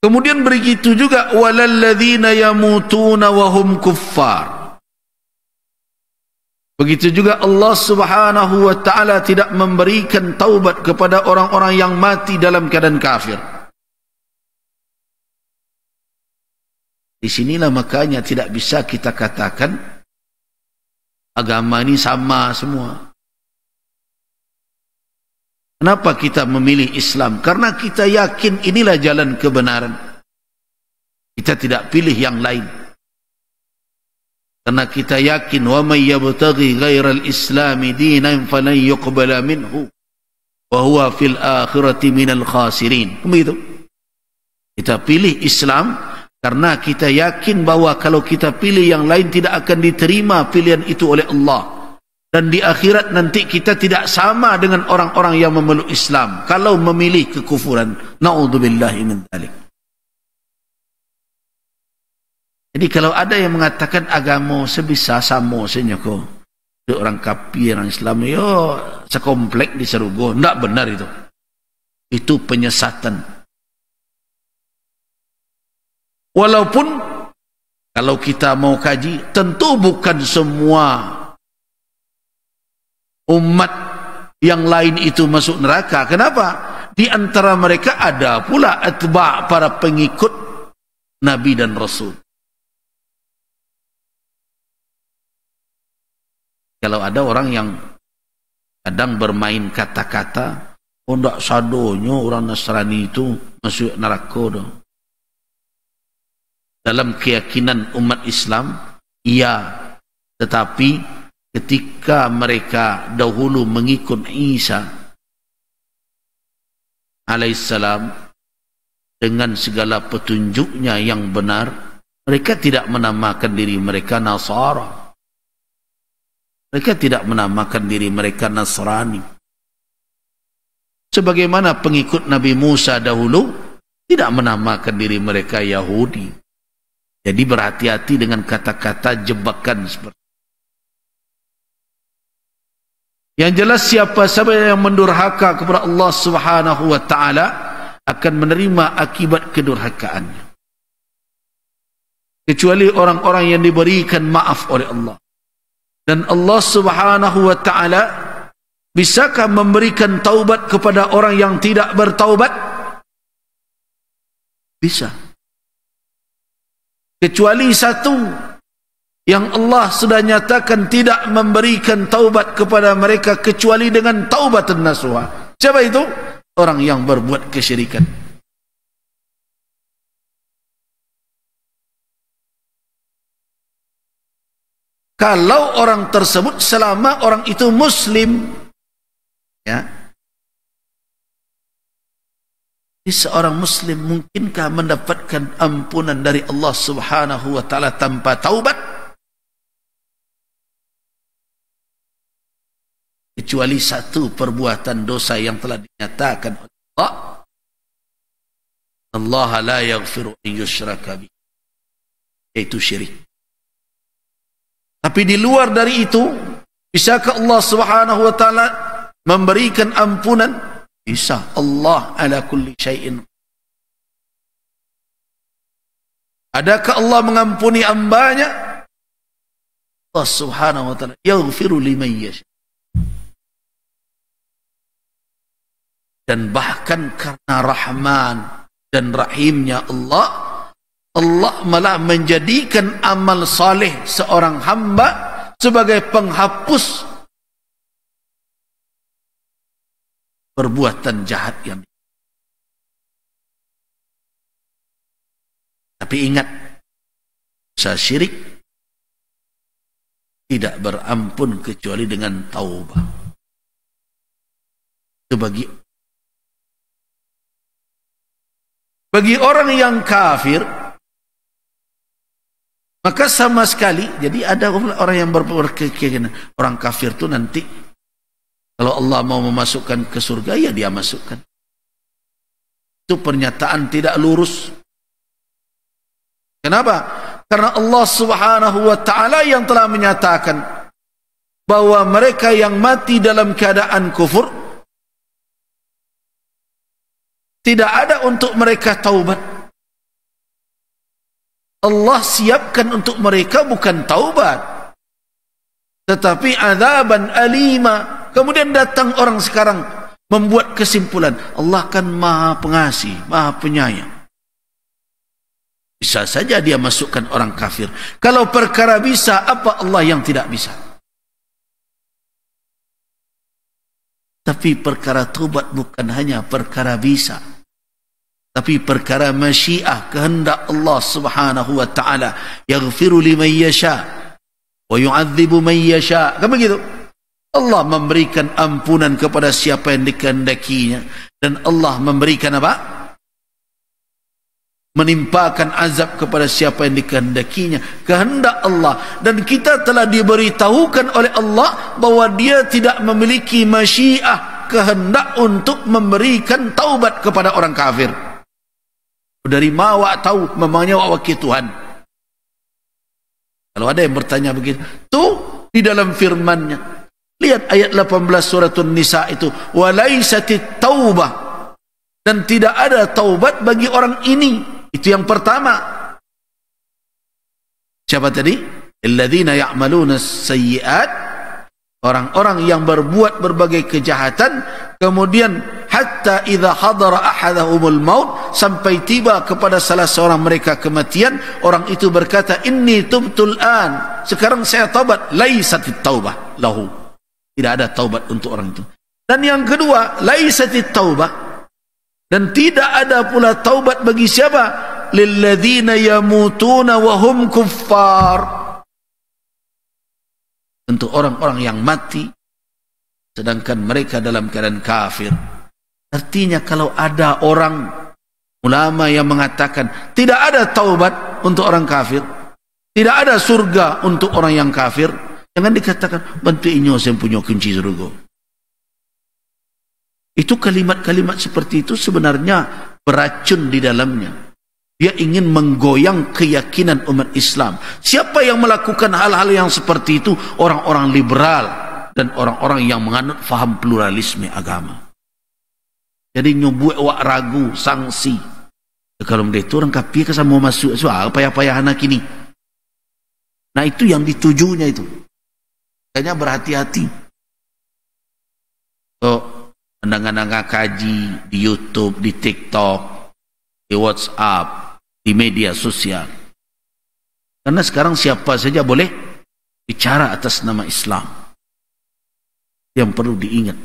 Kemudian begitu juga walalladzina yamutuna wa hum kuffar. Begitu juga Allah Subhanahu wa taala tidak memberikan taubat kepada orang-orang yang mati dalam keadaan kafir. Di sinilah makanya tidak bisa kita katakan agama ini sama semua. Kenapa kita memilih Islam? Karena kita yakin inilah jalan kebenaran. Kita tidak pilih yang lain. Karena kita yakin wa may yabtaghi ghairal islami dinan falan yuqbala minhu wa huwa fil akhirati minal khasirin. Begitu. Kita pilih Islam karena kita yakin bahwa kalau kita pilih yang lain tidak akan diterima pilihan itu oleh Allah. Dan di akhirat nanti kita tidak sama dengan orang-orang yang memeluk Islam kalau memilih kekufuran. Na'udzubillahi min dzalik. Jadi kalau ada yang mengatakan agama sebisa sama saja kok. Orang kafir, orang Islam, yo sekomplek di serugo. Tidak benar itu. Itu penyesatan. Walaupun kalau kita mau kaji, tentu bukan semua umat yang lain itu masuk neraka. Kenapa? Di antara mereka ada pula atba' para pengikut Nabi dan Rasul. Kalau ada orang yang kadang bermain kata-kata, oh tidak sadonya orang Nasrani itu masuk neraka dah. Dalam keyakinan umat Islam, iya, tetapi ketika mereka dahulu mengikut Isa alaihissalam dengan segala petunjuknya yang benar, mereka tidak menamakan diri mereka Nasara. Mereka tidak menamakan diri mereka Nasrani. Sebagaimana pengikut Nabi Musa dahulu tidak menamakan diri mereka Yahudi. Jadi berhati-hati dengan kata-kata jebakan seperti itu. Yang jelas siapa yang mendurhaka kepada Allah Subhanahu wa taala akan menerima akibat kedurhakaannya. Kecuali orang-orang yang diberikan maaf oleh Allah. Dan Allah Subhanahu wa taala bisakah memberikan taubat kepada orang yang tidak bertaubat? Bisa. Kecuali satu yang Allah sudah nyatakan tidak memberikan taubat kepada mereka kecuali dengan taubatan nasuha. Siapa itu? Orang yang berbuat kesyirikan. Kalau orang tersebut selama orang itu muslim, ya, seorang muslim mungkinkah mendapatkan ampunan dari Allah Subhanahu wa taala tanpa taubat? Kecuali satu perbuatan dosa yang telah dinyatakan oleh Allah. Allah la yaghfiru an yushraka bihi, yaitu syirik. Tapi di luar dari itu, bisakah Allah Subhanahu wa taala memberikan ampunan? Bisa. Allah ala kulli syai'in. Adakah Allah mengampuni hambanya? Allah Subhanahu wa taala yaghfiru liman yasha. Dan bahkan karena Rahman dan Rahimnya Allah, Allah malah menjadikan amal saleh seorang hamba sebagai penghapus perbuatan jahat yang. Tapi ingat, dosa syirik tidak berampun kecuali dengan taubah. Itu bagi orang yang kafir, maka sama sekali, jadi ada orang yang berkeyakinan orang kafir itu nanti kalau Allah mau memasukkan ke surga, ya dia masukkan. Itu pernyataan tidak lurus. Kenapa? Karena Allah Subhanahu wa taala yang telah menyatakan bahwa mereka yang mati dalam keadaan kufur tidak ada untuk mereka taubat. Allah siapkan untuk mereka bukan taubat, tetapi azaban alima. Kemudian datang orang sekarang membuat kesimpulan, Allah kan maha pengasih, maha penyayang. Bisa saja dia masukkan orang kafir. Kalau perkara bisa, apa Allah yang tidak bisa? Tapi perkara taubat bukan hanya perkara bisa, tapi perkara masyiah, kehendak Allah subhanahu wa ta'ala. Yaghfiru liman yasha wa yu'adzibu man yasha. Kan begitu? Allah memberikan ampunan kepada siapa yang dikehendakinya, dan Allah memberikan apa? Menimpakan azab kepada siapa yang dikehendakinya. Kehendak Allah. Dan kita telah diberitahukan oleh Allah bahwa dia tidak memiliki masyiah, kehendak untuk memberikan taubat kepada orang kafir. Dari mana awak tahu? Memangnya awak wakil Tuhan? Kalau ada yang bertanya begitu, tuh di dalam firman-Nya, lihat ayat 18 surah An-Nisa itu, walaisatit taubah, dan tidak ada taubat bagi orang ini. Itu yang pertama. Siapa tadi? Alladzina ya'maluna sayyi'at, orang-orang yang berbuat berbagai kejahatan, kemudian hatta idza hadara ahadahumul maut, sampai tiba kepada salah seorang mereka kematian, orang itu berkata, inni tubtul an, sekarang saya taubat. Laisatit taubah lahu, tidak ada taubat untuk orang itu. Dan yang kedua, laisatit taubah, dan tidak ada pula taubat bagi siapa? Lilladzina yamutuna wa hum kuffar, untuk orang-orang yang mati sedangkan mereka dalam keadaan kafir. Artinya kalau ada orang ulama yang mengatakan tidak ada taubat untuk orang kafir, tidak ada surga untuk orang yang kafir, jangan dikatakan bantu inyo saya punya kunci surga. Itu kalimat-kalimat seperti itu sebenarnya beracun di dalamnya. Dia ingin menggoyang keyakinan umat Islam. Siapa yang melakukan hal-hal yang seperti itu? Orang-orang liberal dan orang-orang yang menganut faham pluralisme agama. Jadi nyobuat wak ragu, sanksi. Kalau mereka orang kafir ke sama masuk, so apa-apa anak ini. Nah itu yang ditujunya itu. Kayaknya berhati-hati. So, anda-anda kaji di YouTube, di TikTok, di WhatsApp, di media sosial. Karena sekarang siapa saja boleh bicara atas nama Islam. Yang perlu diingat,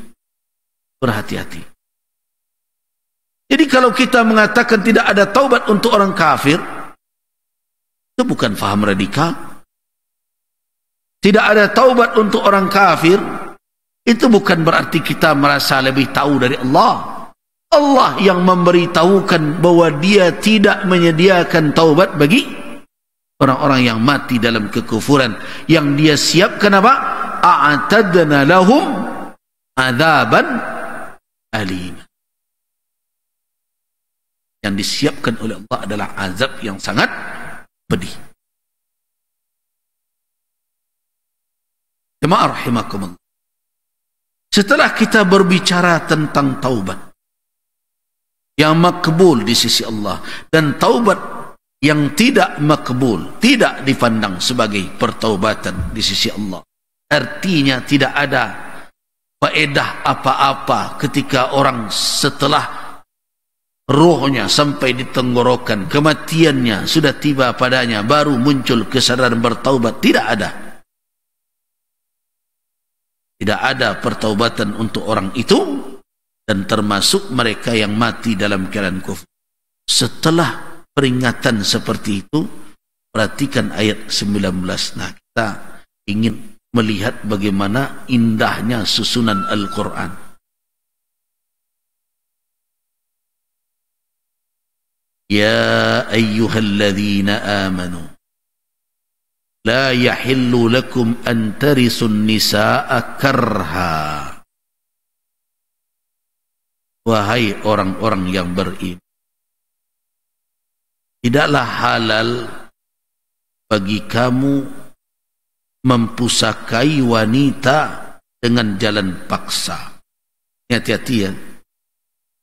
berhati-hati. Jadi kalau kita mengatakan tidak ada taubat untuk orang kafir, itu bukan faham radikal. Tidak ada taubat untuk orang kafir, itu bukan berarti kita merasa lebih tahu dari Allah. Allah yang memberitahukan bahwa dia tidak menyediakan taubat bagi orang-orang yang mati dalam kekufuran. Yang dia siapkan apa? A'tadna lahum adzaban alim. Yang disiapkan oleh Allah adalah azab yang sangat pedih. Jemaah rahimakumullah. Setelah kita berbicara tentang taubat yang makbul di sisi Allah, dan taubat yang tidak makbul, tidak dipandang sebagai pertaubatan di sisi Allah, artinya tidak ada faedah apa-apa ketika orang setelah rohnya sampai di tenggorokan, kematiannya sudah tiba padanya, baru muncul kesadaran bertaubat. Tidak ada. Tidak ada pertaubatan untuk orang itu, dan termasuk mereka yang mati dalam keadaan kufur. Setelah peringatan seperti itu, perhatikan ayat 19. Nah, kita ingin melihat bagaimana indahnya susunan Al-Quran. Ya ayyuhalladzina amanu la yahillu lakum an tarisun nisaa karha. Wahai orang-orang yang beriman, tidaklah halal bagi kamu mempusakai wanita dengan jalan paksa. Hati-hati ya.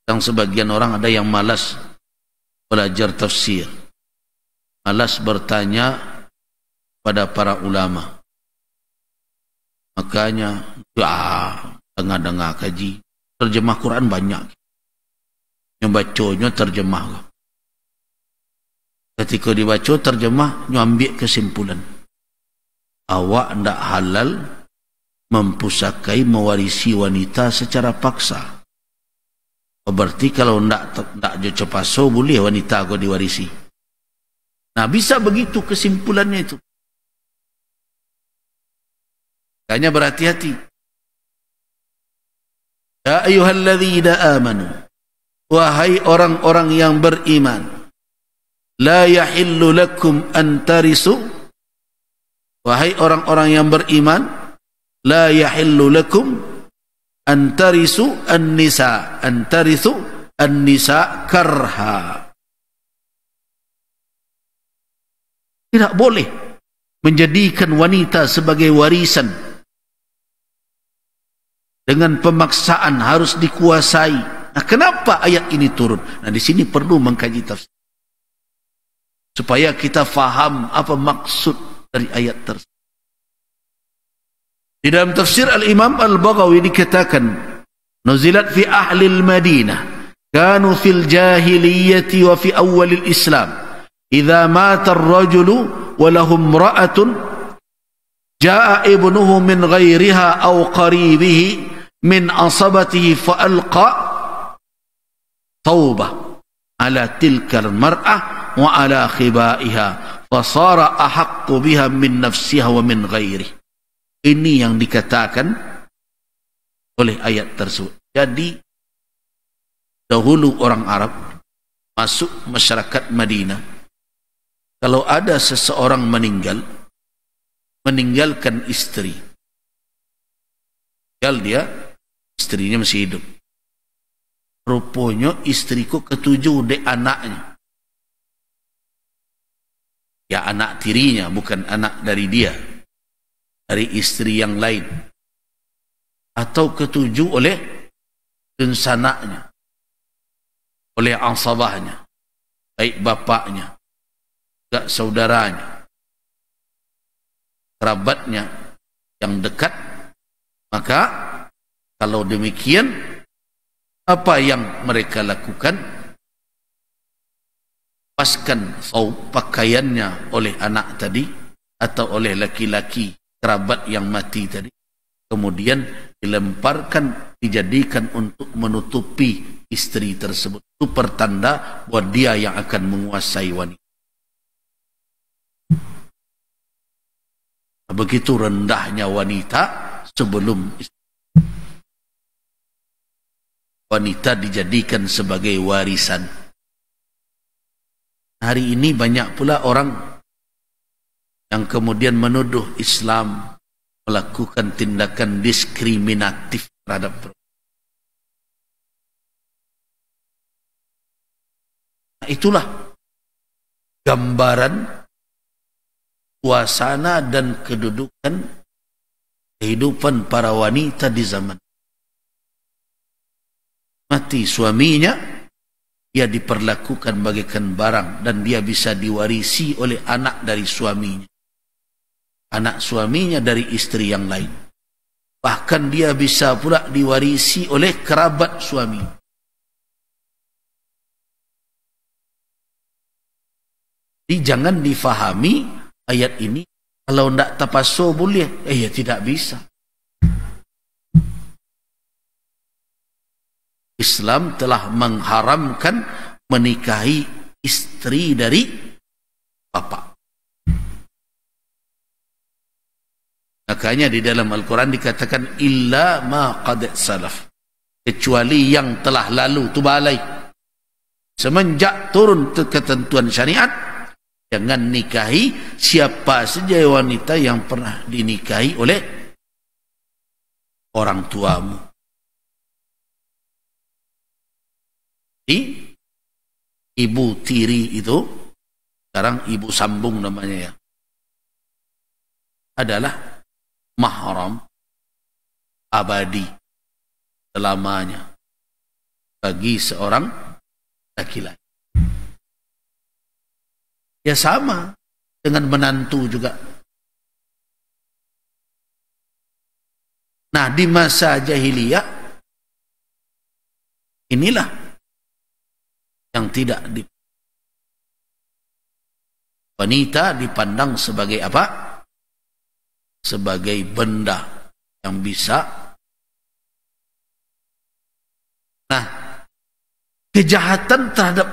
Yang sebagian orang ada yang malas belajar tafsir, malas bertanya pada para ulama. Makanya dengar kaji terjemah Quran banyak, yang bacanya terjemah. Ketika dibaca terjemah, ambil kesimpulan, awak ndak halal mempusakai mewarisi wanita secara paksa. Berarti kalau ndak je cepaso, boleh wanita kau diwarisi. Nah, bisa begitu kesimpulannya itu. Makanya berhati-hati. Ya ayyuhalladzina amanu, wahai orang-orang yang beriman, la yahillu lakum an tarisu, wahai orang-orang yang beriman, la yahillu lakum an tarisu an-nisa, an tarisu an-nisa karha. Tidak boleh menjadikan wanita sebagai warisan dengan pemaksaan, harus dikuasai. Nah, kenapa ayat ini turun? Nah, di sini perlu mengkaji tafsir supaya kita faham apa maksud dari ayat tersebut. Di dalam tafsir Al-Imam Al-Baghawi dikatakan, nuzilat fi ahli al-Madinah kanu fil jahiliyyati wa fi awwal al-Islam idza mata ar-rajulu wa lahum ra'atun jaa ibnuhu min ghairiha aw qaribihi min asabatihi fa alqa taubah ala tilka al-mar'ah wa ala khibaiha fa sara ahaqqu biha min nafsiha wa min ghairihi. Ini yang dikatakan oleh ayat tersebut. Jadi dahulu orang Arab masuk masyarakat Madinah, kalau ada seseorang meninggalkan istri, tinggal dia, istrinya masih hidup, rupanya istriku ketujuh dek anaknya, ya anak tirinya, bukan anak dari dia, dari istri yang lain, atau ketujuh oleh insanaknya, oleh ansabahnya, baik bapaknya, juga saudaranya, kerabatnya yang dekat. Maka kalau demikian, apa yang mereka lakukan? Lepaskan pakaiannya oleh anak tadi atau oleh laki-laki kerabat yang mati tadi, kemudian dilemparkan, dijadikan untuk menutupi istri tersebut. Itu pertanda bahwa dia yang akan menguasai wanita. Begitu rendahnya wanita sebelum wanita dijadikan sebagai warisan. Hari ini banyak pula orang yang kemudian menuduh Islam melakukan tindakan diskriminatif terhadap perempuan. Nah, itulah gambaran suasana dan kedudukan kehidupan para wanita di zaman. Mati suaminya, dia diperlakukan bagaikan barang dan dia bisa diwarisi oleh anak dari suaminya, anak suaminya dari istri yang lain. Bahkan dia bisa pula diwarisi oleh kerabat suami. Jadi jangan difahami ayat ini kalau tidak tapaso boleh. Ya tidak bisa. Islam telah mengharamkan menikahi istri dari bapak. Makanya di dalam Al-Quran dikatakan illa ma qad salaf, kecuali yang telah lalu, tu balai. Semenjak turun ketentuan syariat, jangan nikahi siapa saja wanita yang pernah dinikahi oleh orang tuamu. Ibu tiri itu, sekarang ibu sambung namanya ya, adalah mahram abadi selamanya bagi seorang laki-laki. Ya sama dengan menantu juga. Nah, di masa jahiliyah inilah yang tidak wanita dipandang sebagai apa? Sebagai benda yang bisa. Nah, kejahatan terhadap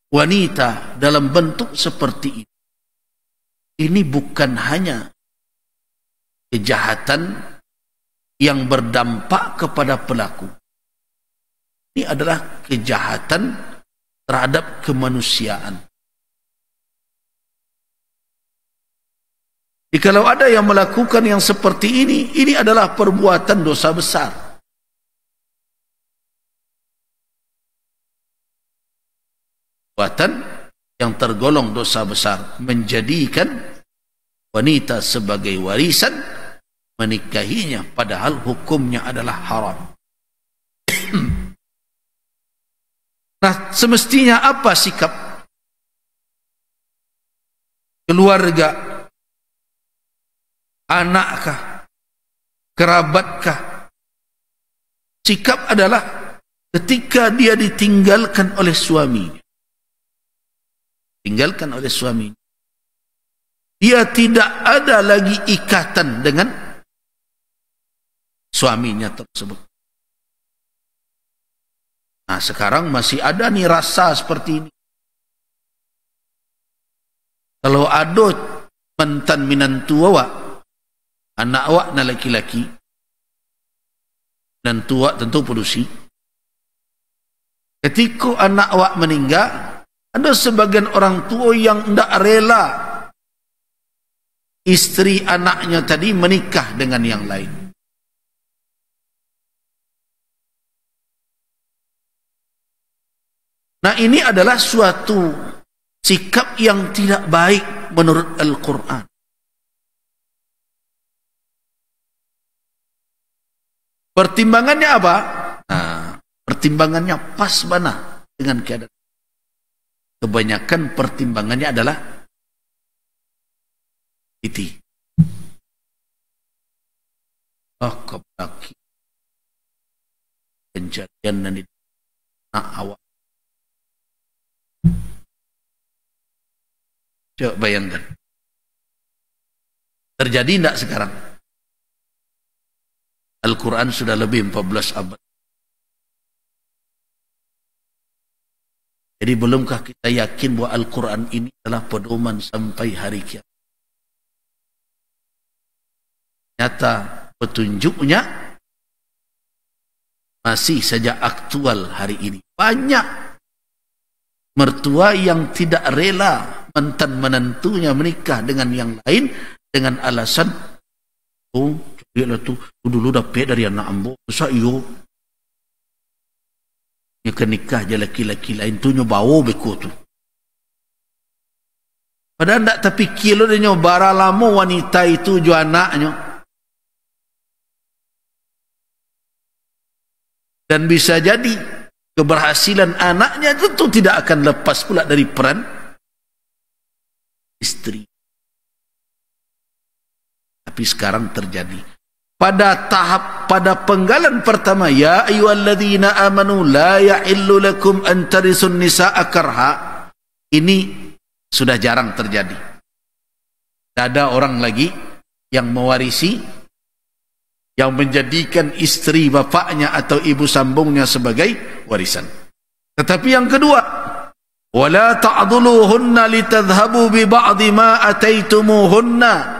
wanita dalam bentuk seperti ini bukan hanya kejahatan yang berdampak kepada pelaku. Ini adalah kejahatan terhadap kemanusiaan. Jadi kalau ada yang melakukan yang seperti ini adalah perbuatan dosa besar. Perbuatan yang tergolong dosa besar, menjadikan wanita sebagai warisan, menikahinya padahal hukumnya adalah haram. Nah, semestinya apa sikap keluarga, anakkah, kerabatkah? Sikap adalah ketika dia ditinggalkan oleh suaminya, dia tidak ada lagi ikatan dengan suaminya tersebut. Nah, sekarang masih ada nih rasa seperti ini. Kalau ada mantan minantu awak, anak awak na laki-laki, minantu awak tentu produksi. Ketika anak awak meninggal, ada sebagian orang tua yang tidak rela istri anaknya tadi menikah dengan yang lain. Nah, ini adalah suatu sikap yang tidak baik menurut Al-Quran. Pertimbangannya apa? Nah, pertimbangannya pas bana dengan keadaan. Kebanyakan pertimbangannya adalah itu. Keblaki kejadian dan itu awak. Coba bayangkan. Terjadi tidak sekarang? Al-Quran sudah lebih 14 abad. Jadi belumkah kita yakin bahwa Al-Quran ini adalah pedoman sampai hari kiamat? Nyata petunjuknya masih saja aktual hari ini. Banyak mertua yang tidak rela mantan menantunya menikah dengan yang lain dengan alasan, oh, dia tu dulu dapat dari anak ambo, susah iyo. Dia nikah je laki-laki lain tu nyobawo beko tu. Padahal tak terfikir lo dia nyobara lama wanita itu jo anaknya. Dan bisa jadi keberhasilan anaknya tentu tidak akan lepas pula dari peran istri. Tapi sekarang terjadi. Pada penggalan pertama, ya ayyuhalladzina amanu la ya'illu lakum an tarisun nisa'a karha. Ini sudah jarang terjadi. Tidak ada orang lagi yang mewarisi, yang menjadikan istri bapaknya atau ibu sambungnya sebagai warisan. Tetapi yang kedua, wala ta'dhuluhunna litadhhabu bi ba'dhi ma ataitumuhunna.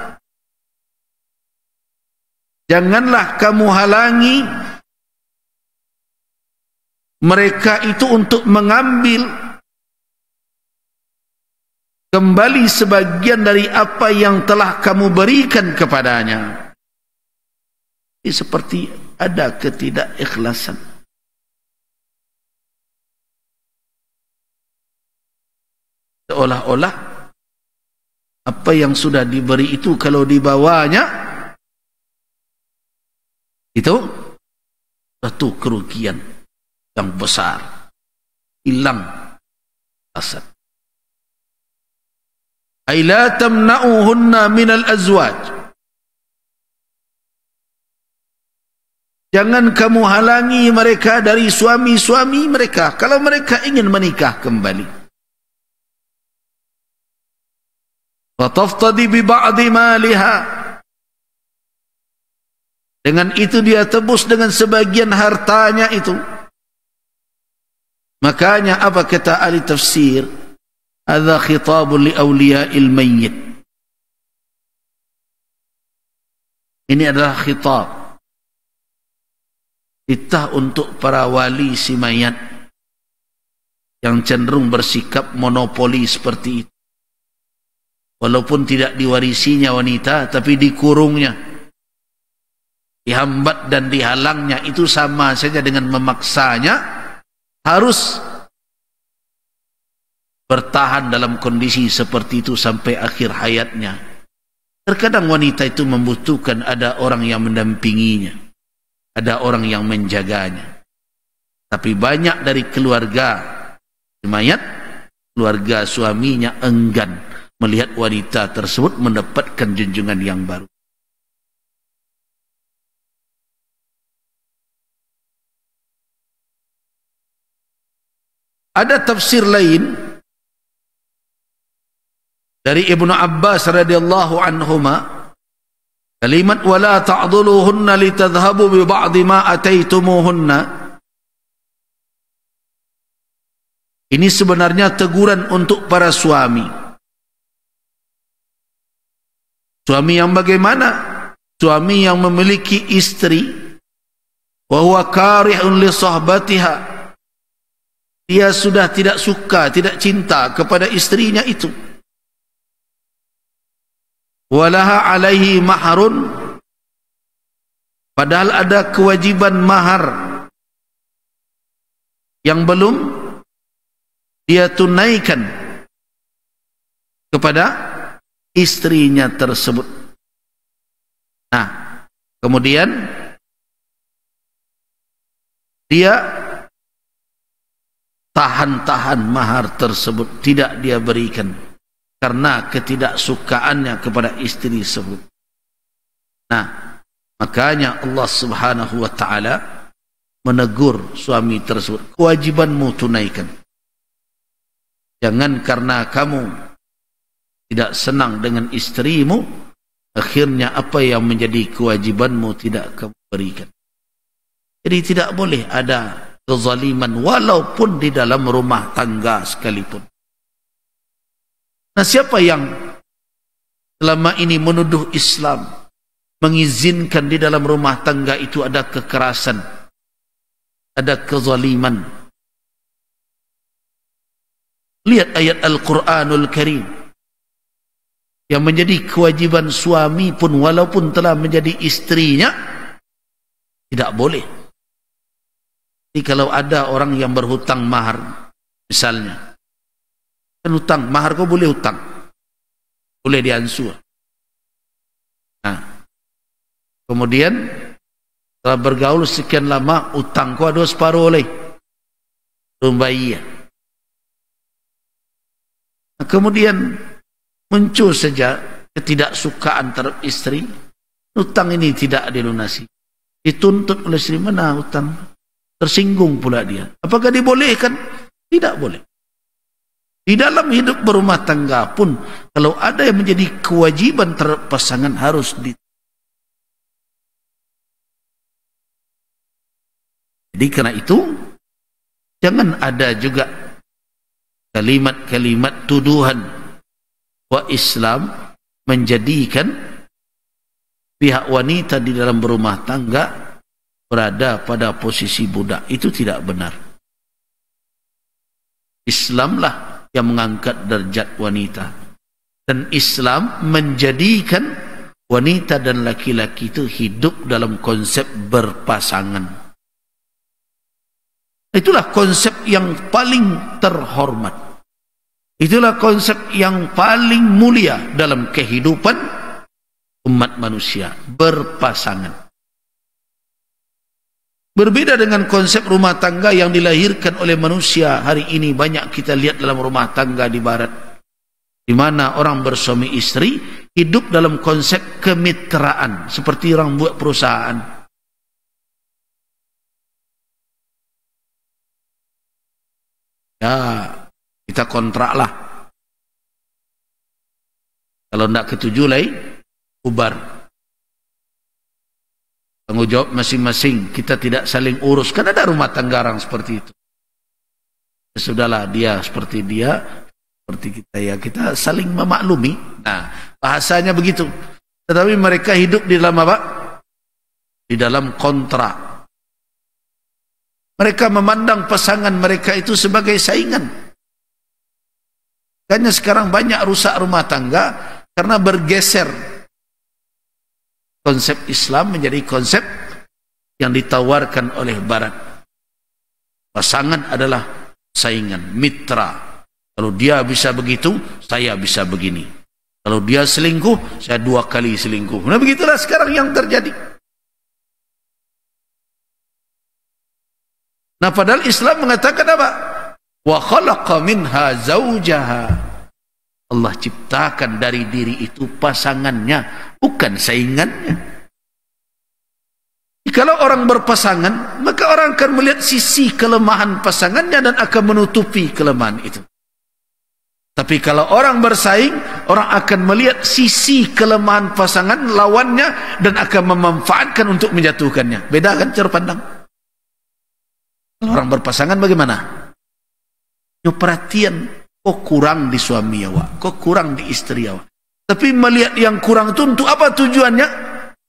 Janganlah kamu halangi mereka itu untuk mengambil kembali sebagian dari apa yang telah kamu berikan kepadanya. Ini seperti ada ketidakikhlasan. Seolah-olah apa yang sudah diberi itu kalau dibawanya itu satu kerugian yang besar, hilang aset. ay la tamna'uhunna minal azwaj. Jangan kamu halangi mereka dari suami-suami mereka kalau mereka ingin menikah kembali. Fataftadi bi ba'di maliha. Dengan itu dia tebus dengan sebagian hartanya itu. Makanya apa kata ahli tafsir? Hadza khitabun li awliya'il mayyit. Ini adalah khitab. Titah untuk para wali si mayat yang cenderung bersikap monopoli seperti itu. Walaupun tidak diwarisinya wanita, tapi dikurungnya, dihambat dan dihalangnya, itu sama saja dengan memaksanya harus bertahan dalam kondisi seperti itu sampai akhir hayatnya. Terkadang wanita itu membutuhkan ada orang yang mendampinginya, ada orang yang menjaganya. Tapi banyak dari keluarga mayat, keluarga suaminya enggan melihat wanita tersebut mendapatkan junjungan yang baru. Ada tafsir lain dari Ibnu Abbas radhiyallahu anhuma, kalimat wala ta'dhuluhunna litadhhabu bi ba'di ma ataitumuhunna. Ini sebenarnya teguran untuk para suami. Suami yang bagaimana? Suami yang memiliki istri wa huwa karihun li sahbatiha. Dia sudah tidak suka, tidak cinta kepada istrinya itu. Walaha alaihi mahrun, padahal ada kewajiban mahar yang belum dia tunaikan kepada istrinya tersebut. Nah, kemudian dia tahan-tahan mahar tersebut, tidak dia berikan karena ketidaksukaannya kepada istri tersebut. Nah, makanya Allah Subhanahu wa taala menegur suami tersebut, kewajibanmu tunaikan. Jangan karena kamu tidak senang dengan istrimu, akhirnya apa yang menjadi kewajibanmu tidak kamu berikan. Jadi tidak boleh ada kezaliman walaupun di dalam rumah tangga sekalipun. Nah, siapa yang selama ini menuduh Islam mengizinkan di dalam rumah tangga itu ada kekerasan, ada kezaliman? Lihat ayat Al-Quranul Karim yang menjadi kewajiban suami pun walaupun telah menjadi istrinya tidak boleh. Jadi kalau ada orang yang berhutang mahar misalnya, kan hutang, mahar kau boleh hutang, boleh diansur. Nah, kemudian setelah bergaul sekian lama, hutang kau ada separuh oleh rumbayah. Nah, kemudian muncul saja ketidaksukaan terhadap istri, hutang ini tidak dilunasi, dituntut oleh istri, mana hutang? Tersinggung pula dia. Apakah dibolehkan? Tidak boleh. Di dalam hidup berumah tangga pun, kalau ada yang menjadi kewajiban terhadap pasangan harus Jadi karena itu, jangan ada juga kalimat-kalimat tuduhan bahwa Islam menjadikan pihak wanita di dalam berumah tangga berada pada posisi budak. Itu tidak benar. Islamlah yang mengangkat derajat wanita, dan Islam menjadikan wanita dan laki-laki itu hidup dalam konsep berpasangan. Itulah konsep yang paling terhormat, itulah konsep yang paling mulia dalam kehidupan umat manusia, berpasangan. Berbeda dengan konsep rumah tangga yang dilahirkan oleh manusia hari ini. Banyak kita lihat dalam rumah tangga di barat, di mana orang bersuami istri hidup dalam konsep kemitraan seperti orang buat perusahaan. Ya, kita kontrak lah. Kalau tidak ketujuh lagi, bubar. Tanggung jawab masing-masing. Kita tidak saling urus. Kan ada rumah tangga orang seperti itu. Ya, sudahlah, dia seperti dia, seperti kita, ya kita saling memaklumi. Nah, bahasanya begitu. Tetapi mereka hidup di dalam apa? Di dalam kontrak. Mereka memandang pasangan mereka itu sebagai saingan. Makanya sekarang banyak rusak rumah tangga karena bergeser konsep Islam menjadi konsep yang ditawarkan oleh Barat. Pasangan adalah saingan, mitra. Kalau dia bisa begitu, saya bisa begini. Kalau dia selingkuh, saya 2 kali selingkuh. Nah, begitulah sekarang yang terjadi. Nah, padahal Islam mengatakan apa? Wa khalaqa minha zawjaha. Allah ciptakan dari diri itu pasangannya, bukan saingannya. Kalau orang berpasangan, maka orang akan melihat sisi kelemahan pasangannya dan akan menutupi kelemahan itu. Tapi kalau orang bersaing, orang akan melihat sisi kelemahan pasangan lawannya dan akan memanfaatkan untuk menjatuhkannya. Beda kan cara pandang? Kalau orang berpasangan bagaimana? Yo, perhatian, kok kurang di suami awak, kok kurang di istri awak. Tapi melihat yang kurang itu untuk apa tujuannya?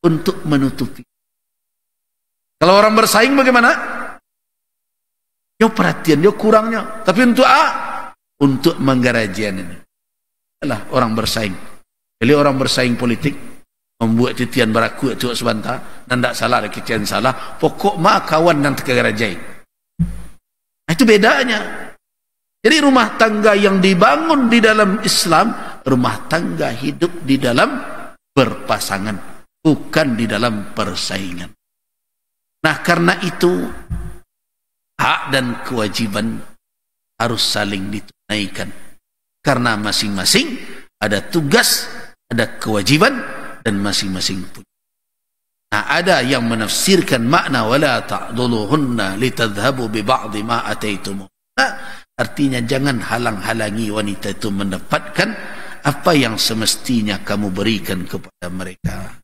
Untuk menutupi. Kalau orang bersaing bagaimana? Yo, perhatian, yo kurangnya. Tapi untuk untuk menggarajian ini. Adalah orang bersaing. Jadi orang bersaing politik membuat titian beraku itu sebentar dan tidak salah, ada kecian salah. Pokok mah kawan dan tergerajai. Nah, itu bedanya. Jadi rumah tangga yang dibangun di dalam Islam, rumah tangga hidup di dalam berpasangan, bukan di dalam persaingan. Nah, karena itu hak dan kewajiban harus saling ditunaikan. Karena masing-masing ada tugas, ada kewajiban, dan masing-masing punya. Nah, ada yang menafsirkan makna wala ta'dhuluhunna litadhhabu bi ba'dhi ma ataitumuna. Artinya jangan halang-halangi wanita itu mendapatkan apa yang semestinya kamu berikan kepada mereka.